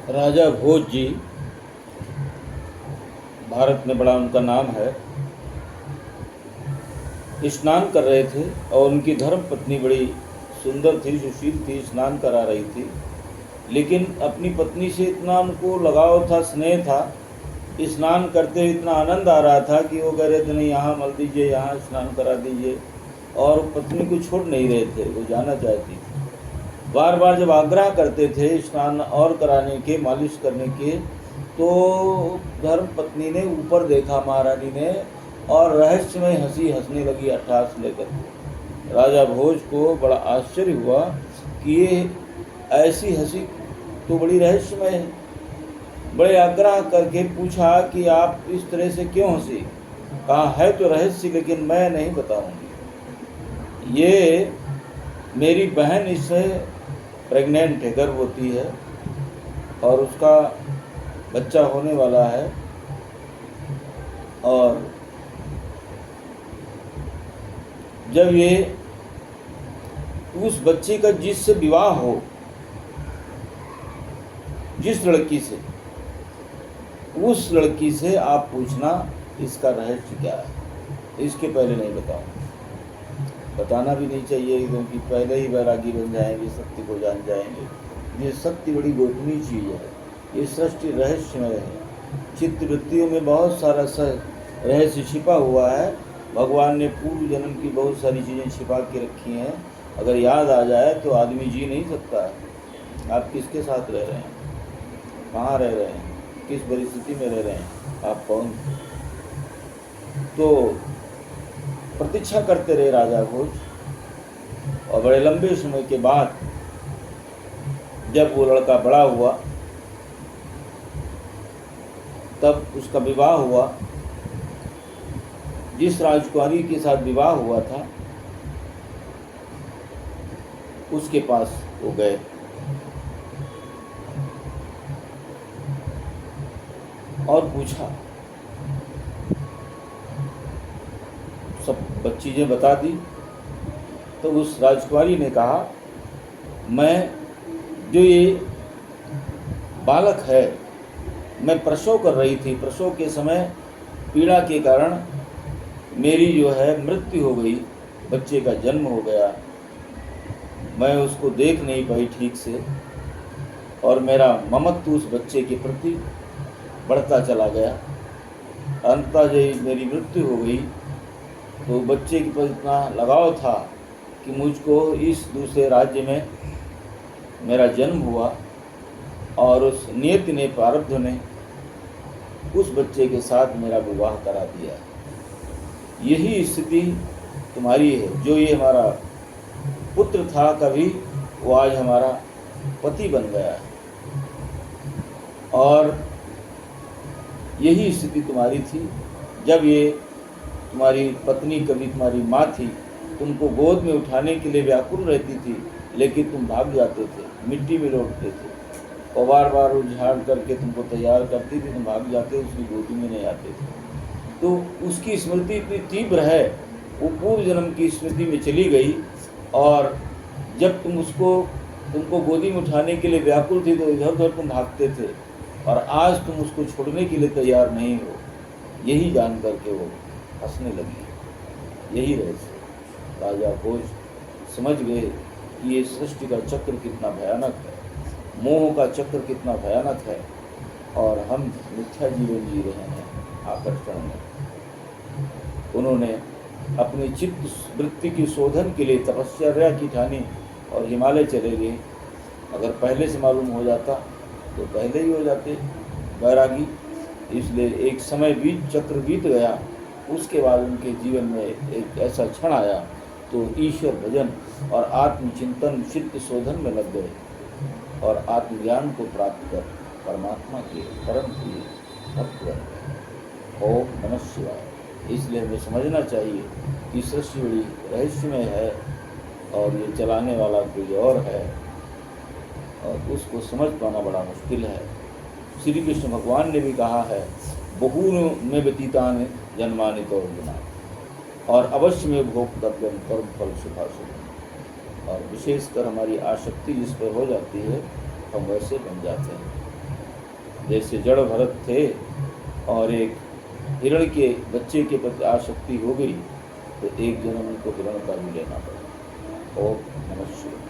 राजा भोज जी, भारत में बड़ा उनका नाम है, स्नान कर रहे थे और उनकी धर्म पत्नी बड़ी सुंदर थी, सुशील थी, स्नान करा रही थी। लेकिन अपनी पत्नी से इतना उनको लगाव था, स्नेह था, स्नान करते हुए इतना आनंद आ रहा था कि वो कह रहे थे नहीं यहाँ मल दीजिए, यहाँ स्नान करा दीजिए, और पत्नी को छोड़ नहीं रहे थे, वो जाना चाहती थी। बार बार जब आग्रह करते थे स्नान और कराने के, मालिश करने के, तो धर्म पत्नी ने ऊपर देखा महारानी ने और रहस्यमय हंसी हंसने लगी अट्ठास लेकर। राजा भोज को बड़ा आश्चर्य हुआ कि ये ऐसी हंसी तो बड़ी रहस्यमय है। बड़े आग्रह करके पूछा कि आप इस तरह से क्यों हंसी? कहा है तो रहस्य, लेकिन मैं नहीं बताऊंगी। ये मेरी बहन इससे प्रेग्नेंट है, गर्भवती है और उसका बच्चा होने वाला है, और जब ये उस बच्चे का जिससे विवाह हो, जिस लड़की से, उस लड़की से आप पूछना इसका रहस्य क्या है। इसके पहले नहीं बताऊंगा, बताना भी नहीं चाहिए, क्योंकि पहले ही वैरागी बन जाएंगे, शक्ति को जान जाएंगे। ये शक्ति बड़ी गोपनीय चीज़ है, ये सृष्टि रहस्यमय है। चित्तवृत्तियों में बहुत सारा रहस्य छिपा हुआ है। भगवान ने पूर्व जन्म की बहुत सारी चीज़ें छिपा के रखी हैं, अगर याद आ जाए तो आदमी जी नहीं सकता है। आप किसके साथ रह रहे हैं, कहाँ रह रहे हैं, किस परिस्थिति में रह रहे हैं, आप कौन? तो प्रतीक्षा करते रहे राजा भोज, और बड़े लंबे समय के बाद जब वो लड़का बड़ा हुआ, तब उसका विवाह हुआ। जिस राजकुमारी के साथ विवाह हुआ था उसके पास वो गए। और पूछा, सब चीज़ें बता दी। तो उस राजकुमारी ने कहा, मैं जो ये बालक है, मैं प्रसव कर रही थी, प्रसव के समय पीड़ा के कारण मेरी जो है मृत्यु हो गई, बच्चे का जन्म हो गया, मैं उसको देख नहीं पाई ठीक से, और मेरा ममत्व उस बच्चे के प्रति बढ़ता चला गया। अंततः जब मेरी मृत्यु हो गई तो बच्चे के प्रति इतना लगाव था कि मुझको इस दूसरे राज्य में मेरा जन्म हुआ, और उस नियति ने, प्रारब्ध ने उस बच्चे के साथ मेरा विवाह करा दिया। यही स्थिति तुम्हारी है। जो ये हमारा पुत्र था कभी, वो आज हमारा पति बन गया है, और यही स्थिति तुम्हारी थी। जब ये तुम्हारी पत्नी कभी तुम्हारी माँ थी, तुमको गोद में उठाने के लिए व्याकुल रहती थी, लेकिन तुम भाग जाते थे, मिट्टी में लौटते थे, और बार बार उझाड़ करके तुमको तैयार करती थी, तुम भाग जाते, उसकी गोदी में नहीं आते थे। तो उसकी स्मृति इतनी तीव्र है, वो पूर्व जन्म की स्मृति में चली गई, और जब तुमको गोदी में उठाने के लिए व्याकुल थी तो इधर उधर तुम भागते थे, और आज तुम उसको छोड़ने के लिए तैयार नहीं हो। यही जान करके वो हंसने लगी। यही रहस्य राजा भोज समझ गए कि ये सृष्टि का चक्र कितना भयानक है, मोह का चक्र कितना भयानक है, और हम मिथ्या जीवन जी रहे हैं आकर्षण में। उन्होंने अपनी चित्त वृत्ति की शोधन के लिए तपस्या की ठानी और हिमालय चले गए। अगर पहले से मालूम हो जाता तो पहले ही हो जाते वैरागी। इसलिए एक समय चक्र बीत गया, उसके बाद उनके जीवन में एक ऐसा क्षण आया तो ईश्वर भजन और आत्मचिंतन, चित्त शोधन में लग गए, और आत्मज्ञान को प्राप्त कर परमात्मा के परम प्रिय भक्त बन गए। ओम नमः शिवाय। इसलिए हमें समझना चाहिए कि सृष्टि बड़ी रहस्यमय है, और ये चलाने वाला कोई और है, और उसको समझ पाना बड़ा मुश्किल है। श्री कृष्ण भगवान ने भी कहा है, बहून में व्यतीतानि जन्मानि कौर्जुना, और अवश्य में भोक्तव्यम कर्म फल शुभाशुभम। और विशेषकर हमारी आसक्ति जिस पर हो जाती है, हम वैसे बन जाते हैं। जैसे जड़ भरत थे और एक हिरण के बच्चे के प्रति आसक्ति हो गई तो एक जन्म उनको हिरण का भी लेना पड़ा। ओम नमः शिवाय।